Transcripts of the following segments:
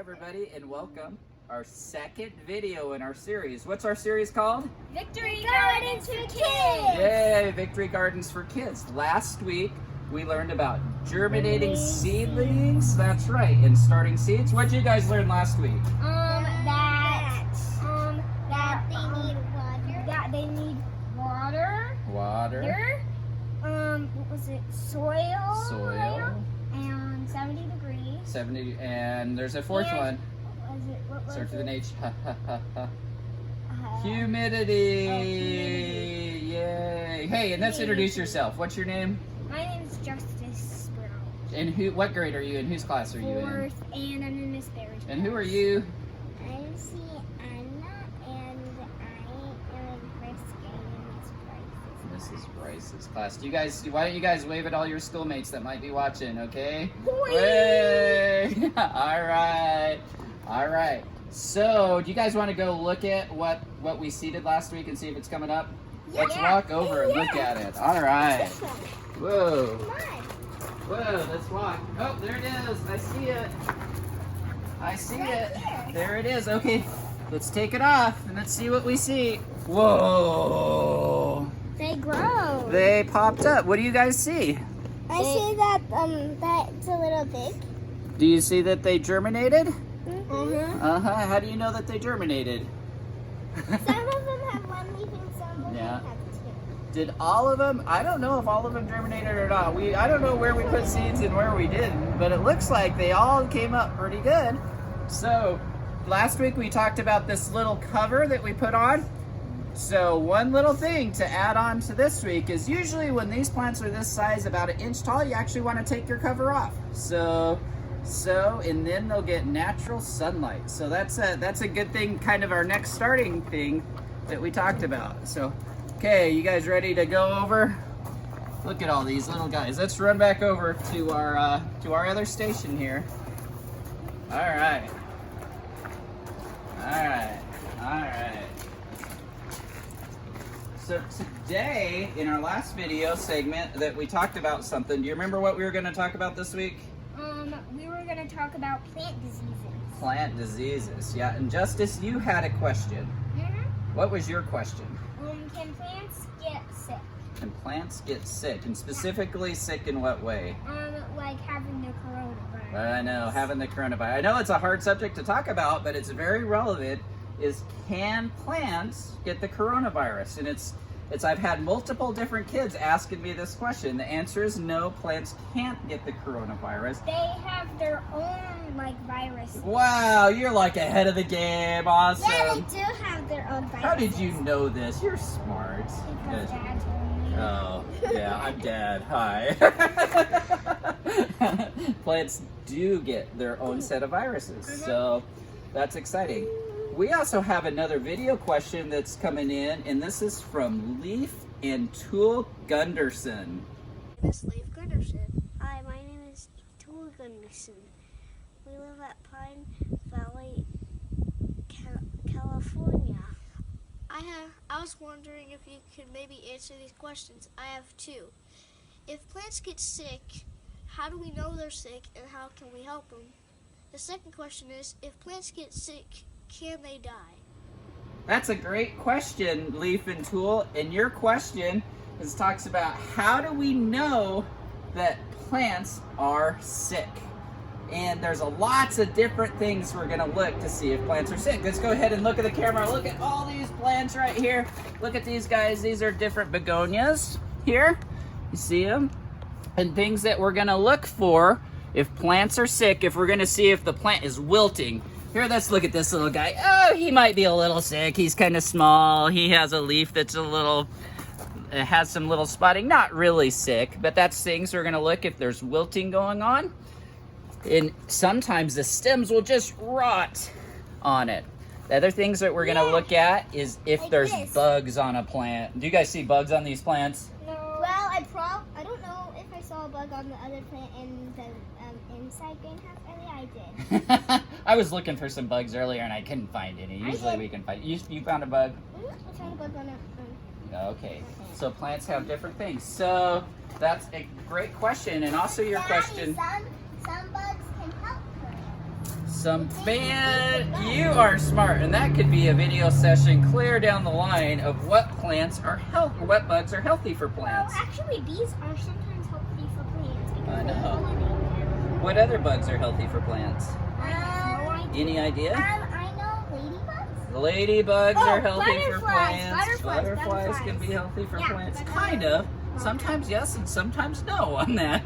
everybody, and welcome our second video in our series. What's our series called? Victory Gardens for Kids! Yay, Victory Gardens for Kids. Last week we learned about germinating seedlings. That's right, and starting seeds. What did you guys learn last week? That they need water. That they need water. Water. What was it? Soil. Soil. And 70 degrees. 70, and there's a fourth one. What was Starts with an it? H. Humidity. Humidity. Yay. Hey, and let's introduce yourself. What's your name? My name is Justice Sprout. And what grade are you in? Whose class are you in? Fourth, and I'm in Miss Barry's And who are you? I'm Sienna, and I am in first grade in Miss Bryce's. Mrs. Bryce's class. Why don't you guys wave at all your schoolmates that might be watching, okay? Whee! Way! All right. So, do you guys want to go look at what we seeded last week and see if it's coming up? Let's walk over and look at it. All right. Whoa. Come on. Whoa, let's walk. Oh, there it is. I see it. I see it. There it is. Okay, let's take it off and let's see what we see. Whoa. They grow. They popped up. What do you guys see? I see that that's a little big. Do you see that they germinated? Mm-hmm. Uh-huh. How do you know that they germinated? Some of them have one leaf and some of Yeah. them have two. Did all of them? I don't know if all of them germinated or not. I don't know where we put seeds and where we didn't, but it looks like they all came up pretty good. So, last week we talked about this little cover that we put on. So, one little thing to add on to this week is usually when these plants are this size, about 1 inch tall, you actually want to take your cover off. And then they'll get natural sunlight. So that's a good thing, kind of our next starting thing that we talked about. So, okay, you guys ready to go over? Look at all these little guys. Let's run back over to our other station here. All right. So today, in our last video segment that we talked about something, do you remember what we were going to talk about this week? We were going to talk about plant diseases. Plant diseases, yeah. And Justice, you had a question. Mm-hmm. What was your question? Can plants get sick? Can plants get sick? And specifically sick in what way? Like having the coronavirus. I know, having the coronavirus. I know it's a hard subject to talk about, but it's very relevant. Is can plants get the coronavirus? And it's I've had multiple different kids asking me this question. The answer is no, plants can't get the coronavirus. They have their own virus. Wow, you're like ahead of the game. Awesome. Yeah, they do have their own virus. How did you know this? You're smart. Because Good. Dad told me. Oh, yeah, I'm Dad. Hi. Plants do get their own set of viruses, so that's exciting. We also have another video question that's coming in, and this is from Leif and Tool Gunderson. My name is Leif Gunderson. Hi, my name is Tool Gunderson. We live at Pine Valley, California. I was wondering if you could maybe answer these questions. I have two. If plants get sick, how do we know they're sick and how can we help them? The second question is, if plants get sick, can they die? That's a great question, Leif and Tool. And your question talks about how do we know that plants are sick? And there's lots of different things we're going to look to see if plants are sick. Let's go ahead and look at the camera. Look at all these plants right here. Look at these guys. These are different begonias here. You see them? And things that we're going to look for if plants are sick, if we're going to see if the plant is wilting. Here, let's look at this little guy. Oh, he might be a little sick. He's kind of small. He has a leaf that's it has some little spotting. Not really sick, but that's things we're going to look if there's wilting going on. And sometimes the stems will just rot on it. The other things that we're going to look at is if there's bugs on a plant. Do you guys see bugs on these plants? No. Well, I don't know if I saw a bug on the other plant in the inside greenhouse area. I did. I was looking for some bugs earlier and I couldn't find any. Usually we can find. You found a bug? I found a bug on it. Okay. So plants have different things. So that's a great question, and also your question. Some bugs can help plants. Some you are smart, and that could be a video session clear down the line of what plants are healthy, what bugs are healthy for plants. Well, actually, bees are sometimes healthy for plants. I know. Pollinate What other bugs are healthy for plants? them. I have no idea. Any idea? I know Ladybugs ladybugs. are healthy for butterflies, plants. butterflies can be healthy for Yeah, plants. but Kind of. Sometimes yes and sometimes no on that.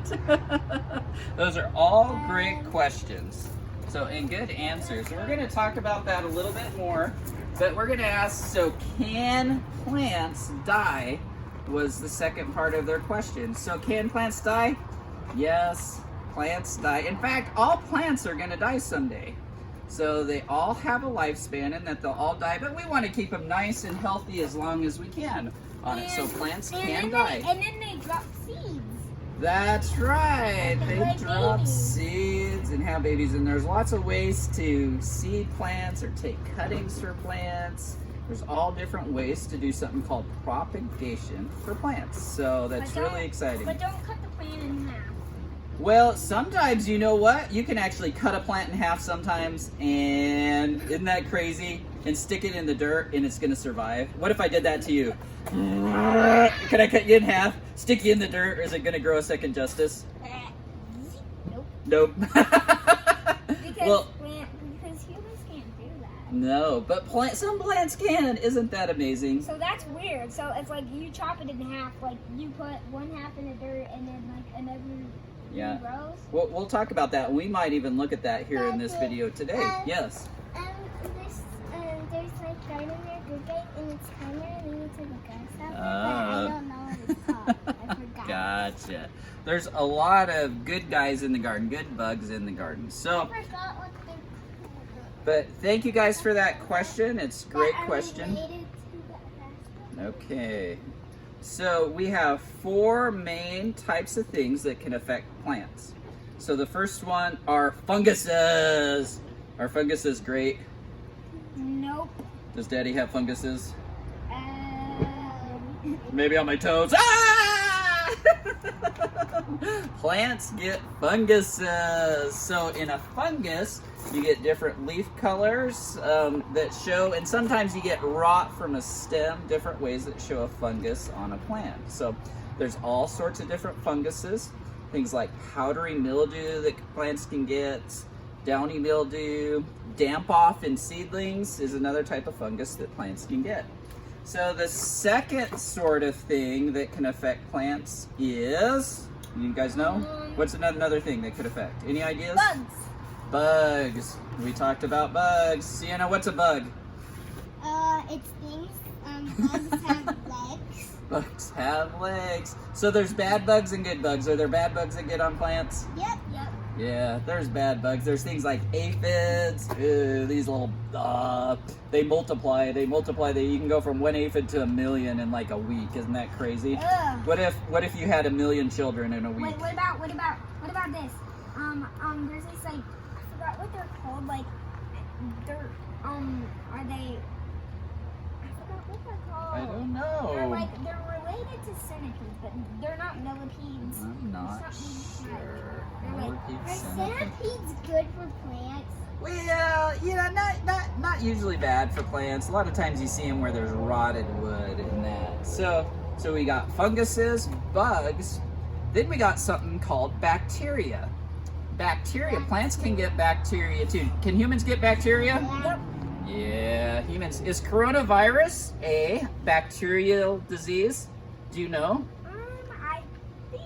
Those are all great questions. So, and good answers. We're going to talk about that a little bit more, but we're going to ask, so can plants die? Was the second part of their question. So can plants die? Yes, plants die. In fact, all plants are going to die someday. So they all have a lifespan and that they'll all die, but we want to keep them nice and healthy as long as we can on it. So plants can die. And then they drop seeds. That's right. And They they drop babies. seeds and have babies, and there's lots of ways to seed plants or take cuttings for plants. There's all different ways to do something called propagation for plants. So that's But don't- really exciting. But don't cut the plant in half. Well, sometimes, you know what? You can actually cut a plant in half sometimes, and isn't that crazy? And stick it in the dirt, and it's going to survive. What if I did that to you? Can I cut you in half, stick you in the dirt, or is it going to grow a second justice? Nope. Nope. Because, Well, because humans can't do that. no, but some plants can. Isn't that amazing? So that's weird. So it's like you chop it in half, like you put one half in the dirt and then like another Yeah. grows. We'll talk about that. We might even look at that here in this video today. Yes. There's like garden there, good guy, and it's kind of related to the grass out there, but Ah. I don't know what it's called. I forgot. Gotcha. There's a lot of good guys in the garden, good bugs in the garden. So, I forgot what they're called. but thank you guys for that question. It's a great But are we question. related to the grass? Okay. So we have 4 main types of things that can affect plants. So the first one are funguses. Are funguses great? Nope. Does Daddy have funguses? Um, Maybe on my toes. Ah! Plants get funguses. So in a fungus, you get different leaf colors that show, and sometimes you get rot from a stem, different ways that show a fungus on a plant. So there's all sorts of different funguses. Things like powdery mildew that plants can get, downy mildew, damp off in seedlings is another type of fungus that plants can get. So the second sort of thing that can affect plants is, you guys know? What's another thing that could affect? Any ideas? bugs. Bugs. We talked about bugs. Sienna, what's a bug? It's things. Bugs have legs. Bugs have legs. So there's bad bugs and good bugs. Are there bad bugs that get on plants? Yep. Yeah, there's bad bugs. There's things like aphids. These little, they multiply. You can go from 1 aphid to 1 million in like a week. Isn't that crazy? Ugh. What if you had 1 million children in a week? Wait, what about this? There's this like, I forgot what they're called. Like, they're are they? I forgot what they're called. I don't know. They're related to centipedes, but they're not millipedes. I'm not It's not sure. They're Millipede, Are centipede. centipedes good for plants? Well, not usually bad for plants. A lot of times you see them where there's rotted wood and that. So we got funguses, bugs. Then we got something called bacteria. Bacteria. Plants can get bacteria too. Can humans get bacteria? Yep. Yeah, humans. Is coronavirus a bacterial disease? Do you know? I think.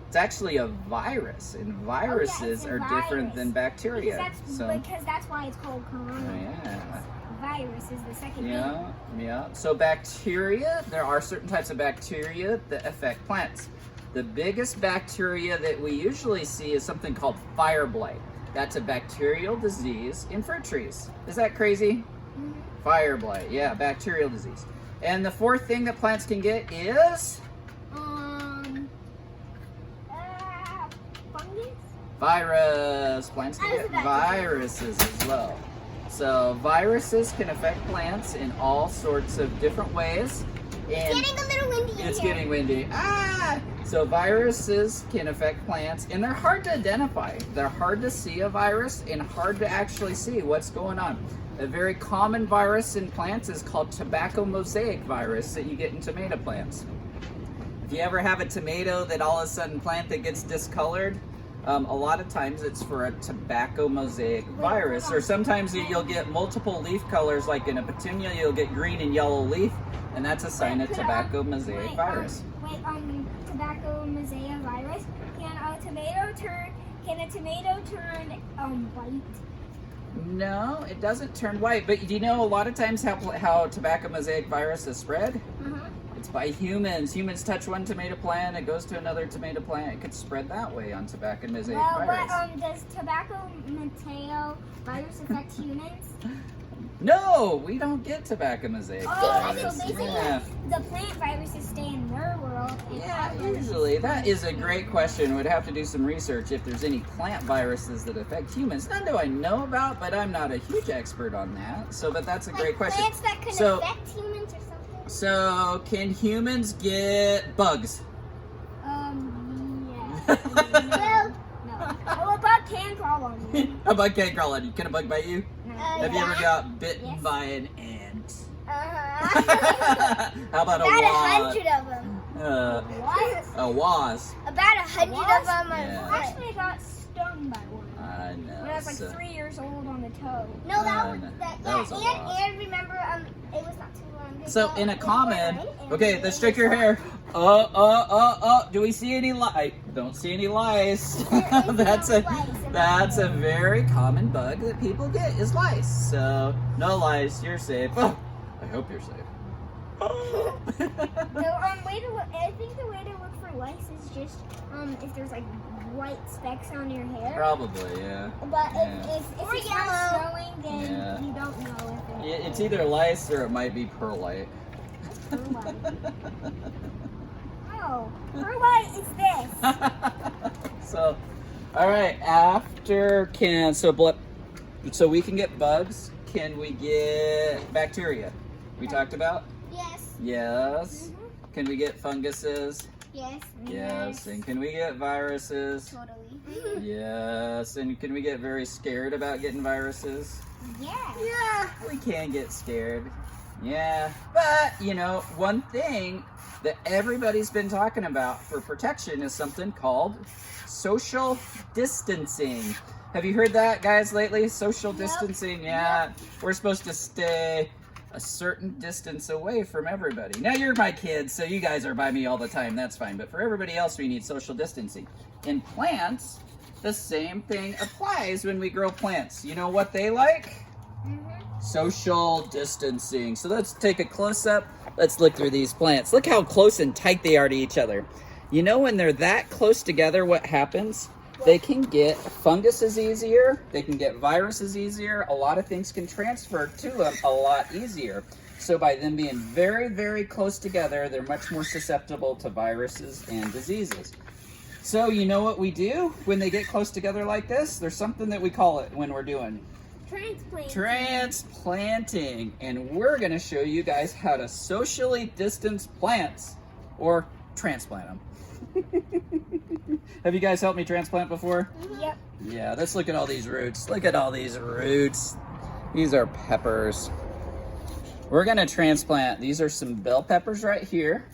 It's actually a virus, and viruses it's a are different virus. than bacteria. Because that's why it's called Oh, corona. yeah. Virus is the second name. Yeah. So bacteria, there are certain types of bacteria that affect plants. The biggest bacteria that we usually see is something called fire blight. That's a bacterial disease in fruit trees. Is that crazy? Mhm. Fire blight, yeah, bacterial disease. And the fourth thing that plants can get is Fungus? virus. Plants can I was get about to say. viruses as well. So viruses can affect plants in all sorts of different ways. And Getting a little windy in it's here. getting windy. Ah! So viruses can affect plants, and they're hard to identify. They're hard to see a virus and hard to actually see what's going on. A very common virus in plants is called tobacco mosaic virus that you get in tomato plants. If you ever have a tomato that all of a sudden plant that gets discolored, a lot of times it's for a tobacco mosaic virus. Or sometimes you'll get multiple leaf colors, like in a petunia, you'll get green and yellow leaf, and that's a sign of tobacco mosaic virus. Tobacco mosaic virus. Can a tomato turn white? No, it doesn't turn white, but do you know a lot of times how tobacco mosaic virus is spread? It's by humans. Humans touch one tomato plant, it goes to another tomato plant. It could spread that way on tobacco mosaic virus. But does tobacco mosaic virus affect humans? No, we don't get tobacco mosaic virus. So basically Yeah. the plant viruses stay in their world. And Yeah, our viruses usually. That stay is a great question. We'd have to do some research if there's any plant viruses that affect humans. None do I know about, but I'm not a huge expert on that. So, but that's a great question. Plants that can So- affect humans or something? So, can humans get bugs? Yes. No. Oh, a bug can crawl on you. A bug can't crawl on you. Can a bug bite you? No. Have you ever got bitten Yes. by an ant? Uh-huh. How about a About wasp? 100 of them. What? A wasp. About 100 of them are Yeah. what? Actually, I got stung by one I know. when I was like so- 3 years old on the toe. No, that was no, that. that was a Yeah, wasp. and remember, it was not too long ago. So in a It was common, rain, and okay, it let's check was your hot. hair. Do we see any lice? Don't see any lice. There is that's no a lice in my that's a hair. very common bug that people get is lice. So no lice, you're safe. Oh, I hope you're safe. Way to look, I think the way to look for lice is just if there's like white specks on your hair. Probably, yeah. But Yeah. if Or it's yellow. not snowing, then Yeah. you don't know if It's either lice or it might be perlite. perlite. Oh, perlite is this. So, all right. So we can get bugs. Can we get bacteria? We talked about. Yes. Yes. Can we get funguses? Yes. Yes. And can we get viruses? Totally. Yes. And can we get very scared about getting viruses? Yeah. Yeah, we can get scared. Yeah. But, one thing that everybody's been talking about for protection is something called social distancing. Have you heard that, guys, lately? Social distancing, yeah. We're supposed to stay a certain distance away from everybody. Now, you're my kids, so you guys are by me all the time. That's fine. But for everybody else, we need social distancing. In plants, the same thing applies when we grow plants. You know what they like? Social distancing. So let's take a close-up. Let's look through these plants. Look how close and tight they are to each other. You know when they're that close together, what happens? They can get funguses easier. They can get viruses easier. A lot of things can transfer to them a lot easier. So by them being very, very close together, they're much more susceptible to viruses and diseases. So you know what we do when they get close together like this? There's something that we call it when we're doing transplanting, and we're going to show you guys how to socially distance plants or transplant them. Have you guys helped me transplant before? Yep. Yeah, let's look at all these roots. Look at all these roots. These are peppers. We're going to transplant. These are some bell peppers right here.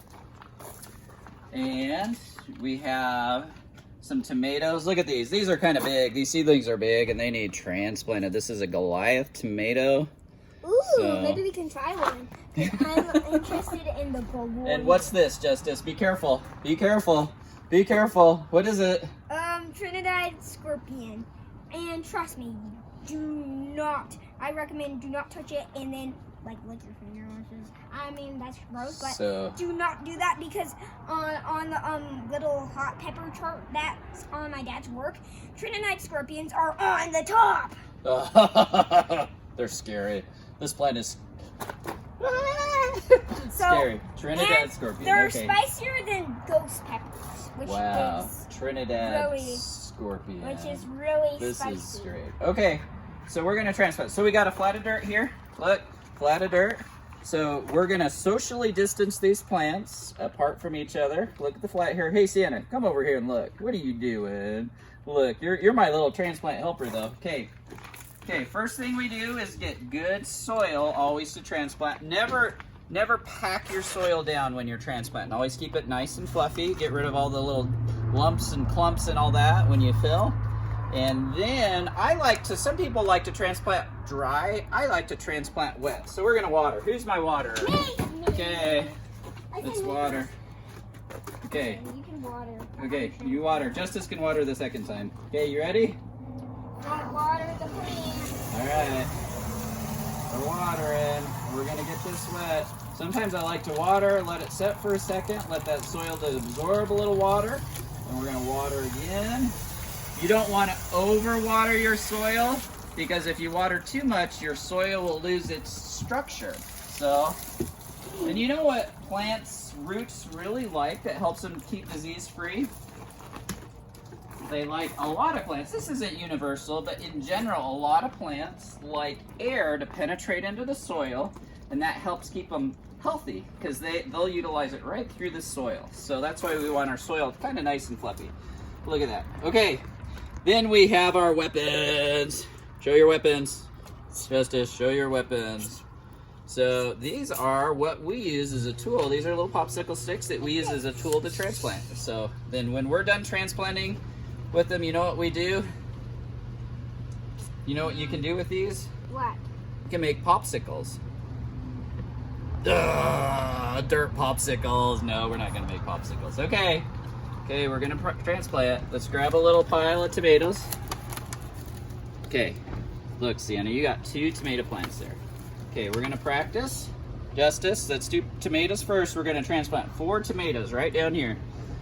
And we have some tomatoes. Look at these. These are kind of big. These seedlings are big and they need transplanted. This is a Goliath tomato. Ooh, So- maybe we can try one. 'Cause I'm interested in the gold. And what's this, Justice? Be careful. Be careful. Be careful. What is it? Trinidad scorpion. And trust me, I recommend do not touch it and then lick your finger. I mean, that's gross, but So, do not do that because on the little hot pepper chart that's on my dad's work, Trinidad scorpions are on the top. they're scary. This plant is So, scary. Trinidad and scorpion. they're Okay. spicier than ghost peppers, which Wow. is Trinidad really- scorpion. really This spicy. is great. Okay, so we're gonna transplant. So we got a flat of dirt here. Look, flat of dirt. So we're gonna socially distance these plants apart from each other. Look at the flat here. Hey, Sienna, come over here and look. What are you doing? Look, you're my little transplant helper though. Okay. Okay, first thing we do is get good soil always to transplant. Never pack your soil down when you're transplanting. Always keep it nice and fluffy. Get rid of all the little lumps and clumps and all that when you fill. And then some people like to transplant dry. I like to transplant wet. So we're gonna water. Who's my waterer? Me. Okay, let's water. Okay, You can water. okay, you water. Justice can water the second time. Okay, you ready? Water the plant. All right, we're watering. We're gonna get this wet. Sometimes I like to water, let it set for a second, let that soil to absorb a little water, and we're gonna water again. You don't want to overwater your soil because if you water too much, your soil will lose its structure. So, and you know what plants' roots really like that helps them keep disease free? They like a lot of plants. This isn't universal, but in general, a lot of plants like air to penetrate into the soil, and that helps keep them healthy because they'll utilize it right through the soil. So that's why we want our soil kind of nice and fluffy. Look at that. Okay, then we have our weapons. Show your weapons. Justice, show your weapons. So these are what we use as a tool. These are little popsicle sticks that we use as a tool to transplant. So then when we're done transplanting with them, you know what we do? You know what you can do with these? What? You can make popsicles. Dirt popsicles. No, we're not gonna make popsicles. Okay, we're gonna transplant. Let's grab a little pile of tomatoes. Okay, look, Sienna, you got 2 tomato plants there. Okay, we're gonna practice. Justice, let's do tomatoes first. We're gonna transplant 4 tomatoes right down here.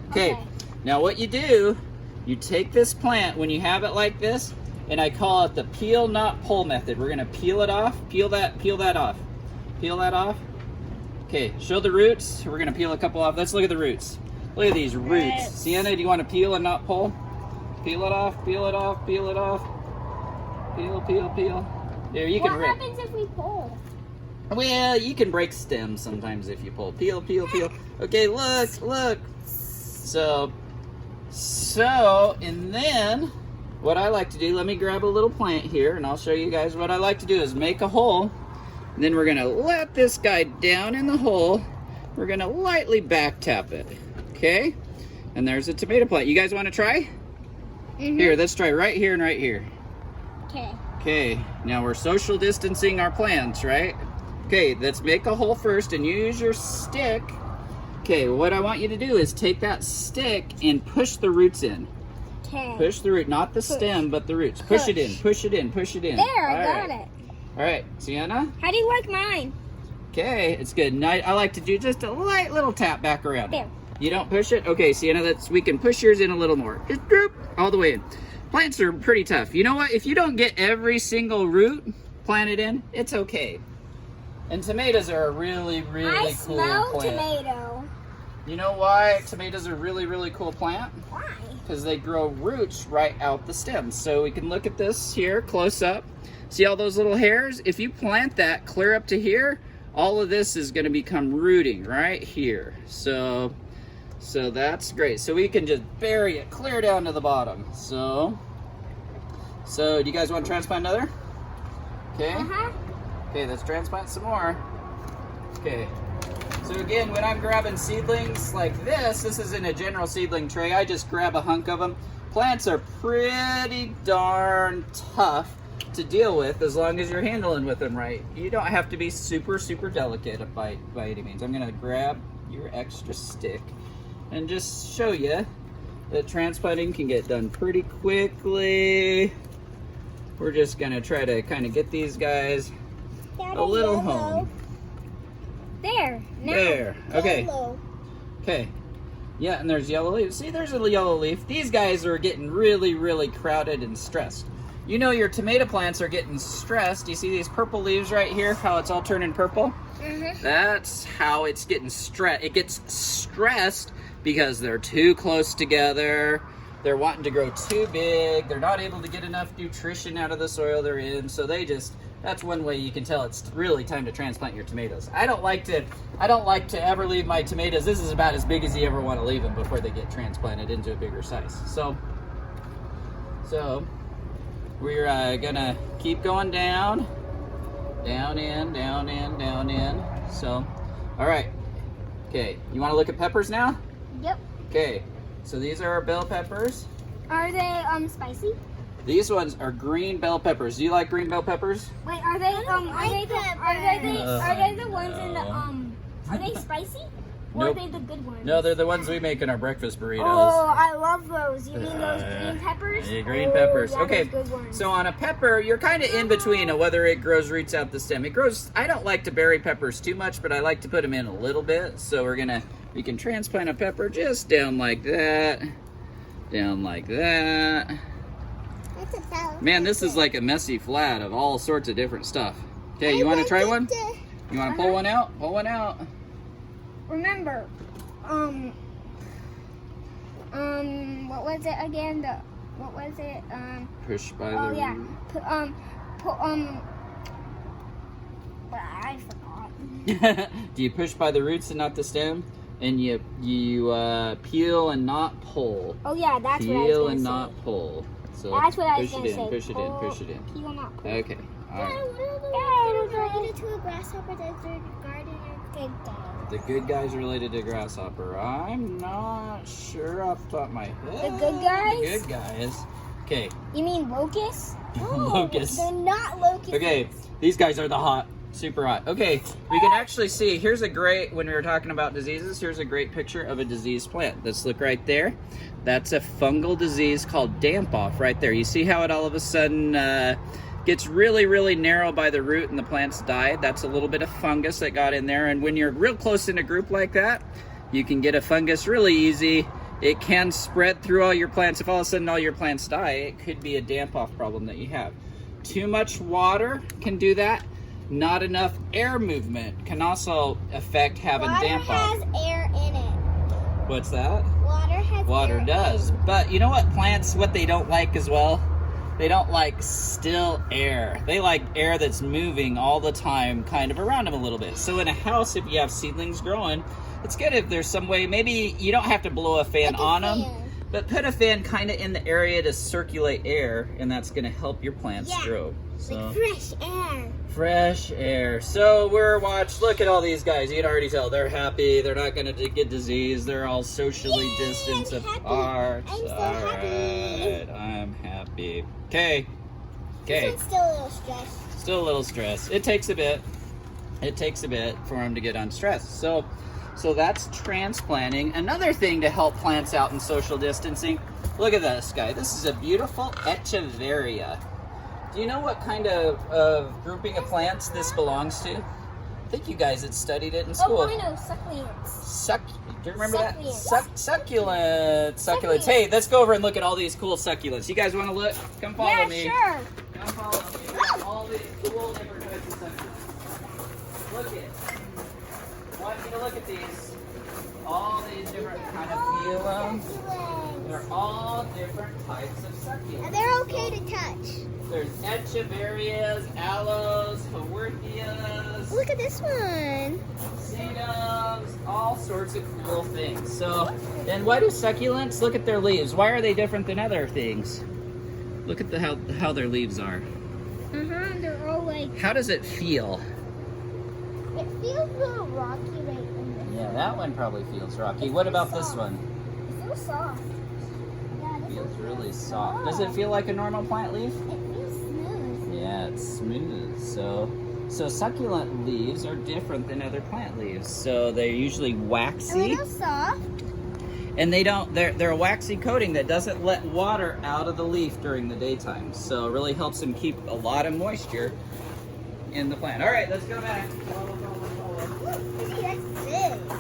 Okay, now what you do, you take this plant when you have it like this, and I call it the peel not pull method. We're gonna peel it off, peel that off. Peel that off. Okay, show the roots. We're gonna peel a couple off. Let's look at the roots. Look at these roots. Sienna, do you want to peel and not pull? Peel it off, peel it off, peel it off. Peel. There, you can rip. What happens if we pull? Well, you can break stems sometimes if you pull. Peel. Okay, look. So, and then what I like to do, let me grab a little plant here and I'll show you guys what I like to do is make a hole. And then we're gonna let this guy down in the hole. We're gonna lightly back tap it, okay? And there's a tomato plant. You guys wanna try? Here, let's try right here and right here. Okay. Okay, now we're social distancing our plants, right? Okay, let's make a hole first and use your stick. Okay, what I want you to do is take that stick and push the roots in. Okay. Push the root, not the stem, but the roots. Push it in. There, I got it. All right, Sienna. How do you like mine? Okay, it's good. And I like to do just a light little tap back around. There. You don't push it? Okay, Sienna, we can push yours in a little more. Just droop all the way in. Plants are pretty tough. You know what? If you don't get every single root planted in, it's okay. And tomatoes are a really, really cool smell plant. tomato. You know why tomatoes are a really, really cool plant? Why? Because they grow roots right out the stems. So we can look at this here close up. See all those little hairs? If you plant that clear up to here, all of this is going to become rooting right here. So that's great. So we can just bury it clear down to the bottom. So do you guys want to transplant another? Okay. Okay, let's transplant some more. Okay. So again, when I'm grabbing seedlings like this is in a general seedling tray. I just grab a hunk of them. Plants are pretty darn tough to deal with as long as you're handling with them right. You don't have to be super, super delicate by any means. I'm gonna grab your extra stick and just show you that transplanting can get done pretty quickly. We're just gonna try to kind of get these guys a little home. There. Now. There. Okay. Yellow. Okay. Yeah, and there's yellow leaf. See, there's a yellow leaf. These guys are getting really, really crowded and stressed. You know your tomato plants are getting stressed. You see these purple leaves right here? How it's all turning purple? That's how it's getting stressed. It gets stressed because they're too close together. They're wanting to grow too big. They're not able to get enough nutrition out of the soil they're in. So they just that's one way you can tell it's really time to transplant your tomatoes. I don't like to ever leave my tomatoes. This is about as big as you ever want to leave them before they get transplanted into a bigger size. So we're gonna keep going down in. So, all right. Okay, you want to look at peppers now? Yep. Okay, so these are our bell peppers. Are they spicy? These ones are green bell peppers. Do you like green bell peppers? Wait, are they the ones in the are they spicy? Or Nope. are they the good ones? No, they're the ones we make in our breakfast burritos. Oh, I love those. You mean those green peppers? Yeah, green peppers. Yeah, Okay, those good ones. so on a pepper, you're kind of in between of whether it grows roots out the stem. It grows. I don't like to bury peppers too much, but I like to put them in a little bit. So we can transplant a pepper just down like that, down like that. Man, this is like a messy flat of all sorts of different stuff. Okay, you want to try one? You want to pull one out? Pull one out. Remember, what was it again? What was it? Push by the Oh yeah. root. I forgot. Do you push by the roots and not the stem? And you peel and not pull. Oh yeah, that's what I was Peel gonna and say. not pull. So That's what I was push gonna it in, say. push it in, push it in. Peel not pull. Okay. All right. Related to a grasshopper that's regarding a good guy. The good guys related to grasshopper. I'm not sure off the top of my head. The good guys? The good guys. Okay. You mean locusts? Locusts. They're not locusts. Okay, these guys are the hot, super hot. Okay, we can actually see, here's a great, when we were talking about diseases, here's a great picture of a diseased plant. Let's look right there. That's a fungal disease called damp off right there. You see how it all of a sudden gets really, really narrow by the root and the plants die? That's a little bit of fungus that got in there. And when you're real close in a group like that, you can get a fungus really easy. It can spread through all your plants. If all of a sudden all your plants die, it could be a damp off problem that you have. Too much water can do that. Not enough air movement can also affect having damp off. Water has air in it. What's that? Water has Water air does. in it. But you know what plants, what they don't like as well? They don't like still air. They like air that's moving all the time, kind of around them a little bit. So in a house, if you have seedlings growing, it's good if there's some way, maybe you don't have to blow a fan Like a on them, fan. but put a fan kind of in the area to circulate air, and that's going to help your plants Yeah. grow. So Like fresh air. fresh air. So look at all these guys. You can already tell they're happy. They're not going to get disease. They're all socially Yay, distanced I'm happy. apart. I'm so All happy. right, I'm happy. Okay. Okay. This one's still a little stressed. Still a little stress. It takes a bit. It takes a bit for them to get unstressed. So that's transplanting. Another thing to help plants out in social distancing. Look at this guy. This is a beautiful Echeveria. Do you know what kind of grouping of plants this belongs to? I think you guys had studied it in school. Oh, I know, succulents. Do you remember that? Succulents. Succulents. Hey, let's go over and look at all these cool succulents. You guys want to look? Come follow Yeah, me. sure. Come follow me. Look at all these cool different types of succulents. Look at. I want you to look at these. All these different kind of phylums. Succulents. They're all different types of succulents. And they're okay to touch. There's Echeverias, Aloes, Haworthias, Look at this one. sedums, all sorts of cool things. So, and why do succulents? Look at their leaves. Why are they different than other things? Look at how their leaves are. They're all like. How does it feel? It feels a little rocky right in there. Yeah, that one probably feels rocky. What about this one? It feels soft. Yeah, this Feels one's really soft. Does it feel like a normal plant leaf? It feels smooth. Yeah, it's smooth. So succulent leaves are different than other plant leaves. So they're usually A waxy, little soft. and they're a waxy coating that doesn't let water out of the leaf during the daytime. So it really helps them keep a lot of moisture in the plant. All right, let's go back. Follow. Look, see, that's big.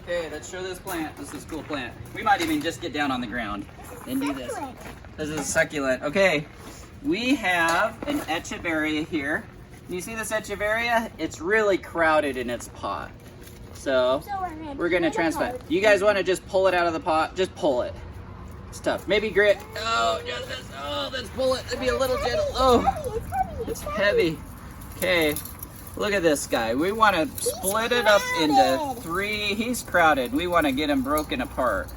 Okay, let's show this plant. This is a cool plant. We might even just get down on the ground and do this. Succulent. This is a succulent. Okay, we have an Echeveria here. You see this Echeveria? It's really crowded in its pot. So we're gonna transplant. You guys want to just pull it out of the pot? Just pull it. It's tough. Maybe grit. Oh, Justice. Oh, let's pull it. It'd be a little gentle. Oh, it's heavy. Okay. Look at this guy. We want to split it up into 3. He's crowded. We want to get him broken apart.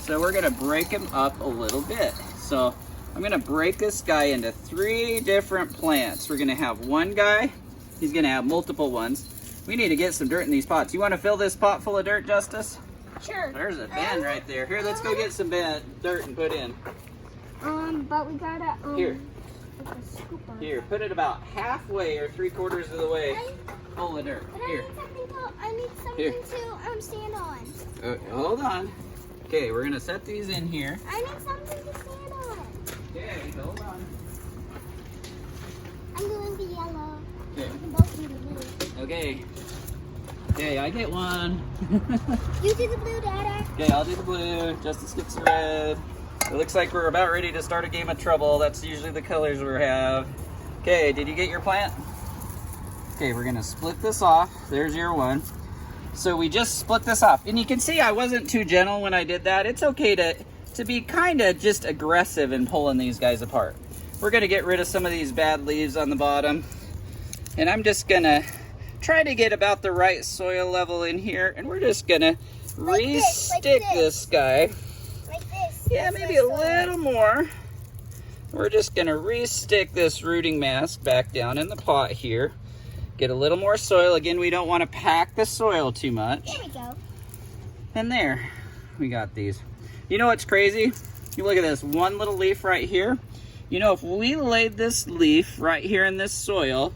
So we're going to break him up a little bit. So I'm going to break this guy into 3 different plants. We're going to have one guy. He's going to have multiple ones. We need to get some dirt in these pots. You want to fill this pot full of dirt, Justice? Sure. There's a bin right there. Here, let's go get some dirt and put in. But we gotta, Here. like a scooper. Here, put it about halfway or 3/4 of the way full of dirt. But I Here. need something Here. to stand on. Hold on. Okay, we're gonna set these in here. I need something to stand on. Okay, hold on. I'm doing the yellow. Okay. We can both do the blue. Okay. Okay, I get one. You do the blue, Dada. Okay, I'll do the blue. Justice gets the red. It looks like we're about ready to start a game of trouble. That's usually the colors we have. Okay, did you get your plant? Okay, we're gonna split this off. There's your one. So we just split this off. And you can see I wasn't too gentle when I did that. It's okay to be kind of just aggressive in pulling these guys apart. We're gonna get rid of some of these bad leaves on the bottom. And I'm just gonna try to get about the right soil level in here. And we're just gonna re-stick this guy. Like this. Yeah, maybe a little more. We're just gonna re-stick this rooting mask back down in the pot here. Get a little more soil. Again, we don't want to pack the soil too much. There we go. And there, we got these. You know what's crazy? You look at this one little leaf right here. You know, if we laid this leaf right here in this soil,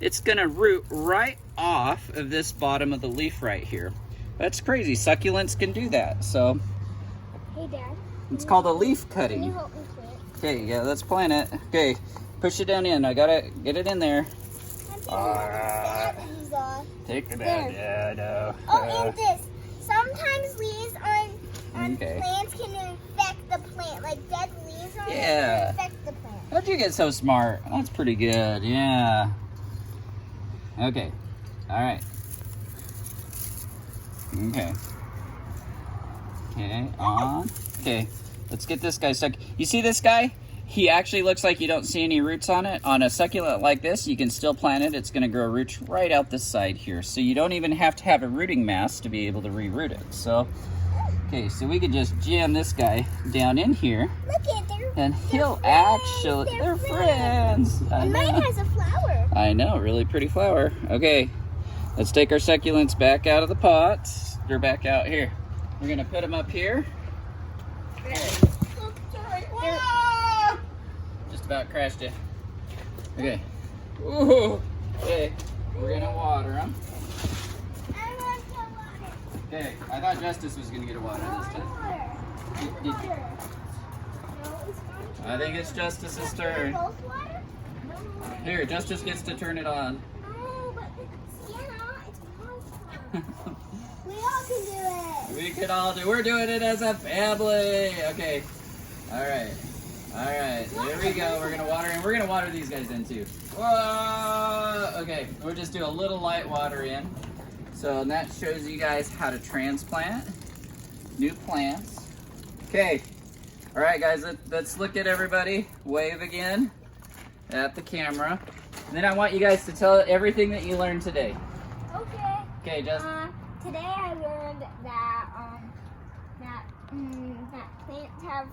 it's gonna root right off of this bottom of the leaf right here. That's crazy. Succulents can do that. So Hey, Dad. it's called a leaf Can you cutting. help me plant? Okay, yeah, let's plant it. Okay, push it down in. I gotta get it in there. These off. Take the There. yeah, no. Oh, and this. Sometimes leaves on Okay. plants can infect the plant. Like dead leaves on it Yeah. can infect the plant. How'd you get so smart? That's pretty good, yeah. Okay, all right. Okay. Okay, on. Okay, let's get this guy stuck. You see this guy? He actually looks like you don't see any roots on it. On a succulent like this, you can still plant it. It's gonna grow roots right out this side here. So you don't even have to have a rooting mass to be able to re-root it. So, okay, so we could just jam this guy down in here. Look at there. And he'll actually, they're friends. I And mine know. has a flower. I know, really pretty flower. Okay, let's take our succulents back out of the pots. They're back out here. We're gonna put them up here. Just about crashed it. Okay. Ooh. Okay, we're gonna water them. I want to water. Okay, I thought Justice was gonna get a water this time. Did- I think it's Justice's turn. Both water? Here, Justice gets to turn it on. No, but it's awesome. We all can do it. We can all do. We're doing it as a family. Okay. All right. All right. There we go. We're gonna water in. We're gonna water these guys in too. Whoa. Okay. We'll just do a little light water in. So and that shows you guys how to transplant new plants. Okay. All right, guys. Let's look at everybody. Wave again at the camera. And then I want you guys to tell everything that you learned today. Okay. Okay, just. Today I learned that plants have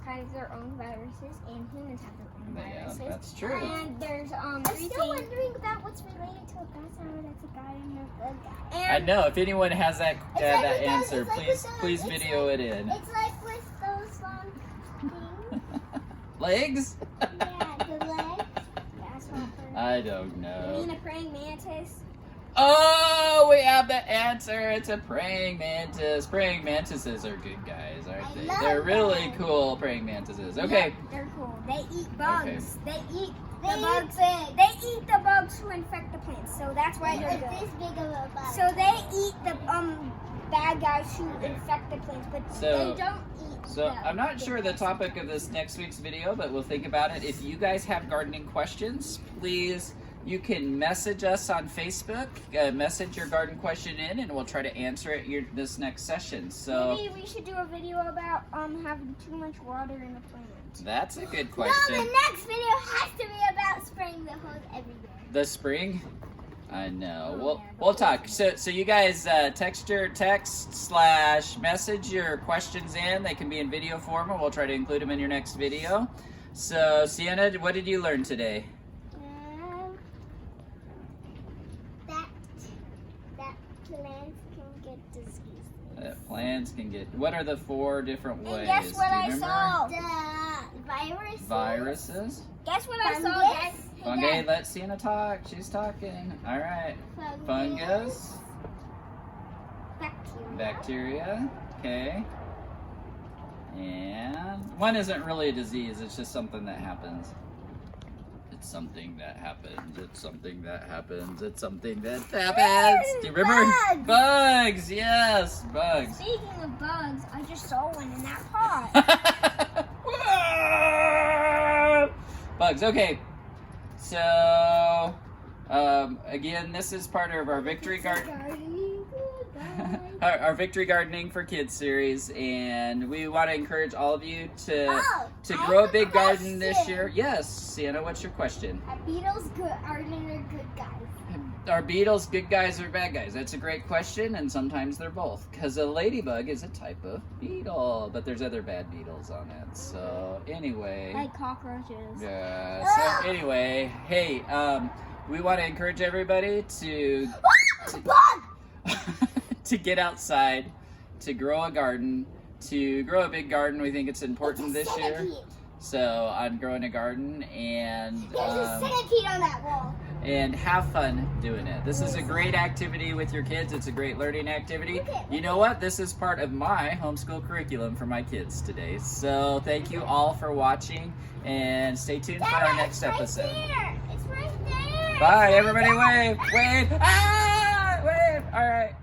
kind of their own viruses and humans have their own Yeah, viruses. that's true. And there's I'm still wondering about what's related to a grasshopper that's a guy and a good guy. I And know. If anyone has that It's like that with those- answer, it's like please with those- please it's video like- it in. it's like with those things. Legs? Yeah, the legs. Grasshopper. I don't You know. mean a praying mantis? Oh, we have the answer. It's a praying mantis. Praying mantises are good guys, aren't I they? love They're really them. cool praying mantises. Okay. Yeah, they're cool. They eat bugs. Okay. They eat the bugs. They eat the bugs who infect the plants. So that's why they're good. This big of a bug. So they eat the bad guys who Okay. infect the plants, but So- they don't eat. So the I'm not big sure the guys. topic of this next week's video, but we'll think about it. If you guys have gardening questions, please you can message us on Facebook, message your garden question in, and we'll try to answer it this next session. So Maybe we should do a video about having too much water in the plant. that's a good No, question. the next video has to be about spraying the hose every day. The spring? I know. Oh, We'll yeah, we'll talk. So you guys text/message your questions in. They can be in video form, and we'll try to include them in your next video. So Sienna, what did you learn today? That plants can get disease. Plants can get. What are the 4 different ways? And guess what Do you I remember? saw? The viruses. Viruses. Guess what I saw? Fungus. Guys? Fungi. Let Sienna talk. She's talking. All right. Fungus. Bacteria. Bacteria. Okay. And one isn't really a disease. It's just something that happens. It's something that happens. It's something that happens. It's something that happens. Do you remember? Bugs. Bugs. Yes, bugs. Speaking of bugs, I just saw one in that pot. Bugs. Okay. So, again, this is part of our Victory Garden. Our Victory Gardening for Kids series, and we want to encourage all of you to I grow a have a big garden this question. year. Yes, Sienna, what's your question? Are beetles good? Are they good guys? Are beetles good guys or bad guys? That's a great question, and sometimes they're both. Because a ladybug is a type of beetle, but there's other bad beetles on it. So anyway, Like cockroaches. yeah. So anyway, hey, we want to encourage everybody to Bug! to get outside, to grow a garden, to grow a big garden. We think it's important this year. Centipede. So I'm growing a garden, and There's a centipede on that wall. and have fun doing it. This is a great activity with your kids. It's a great learning activity. You know what? This is part of my homeschool curriculum for my kids today. So thank you all for watching, and stay tuned for our next episode. It's right there. Bye, everybody. Wave, wave, ah, wave. All right.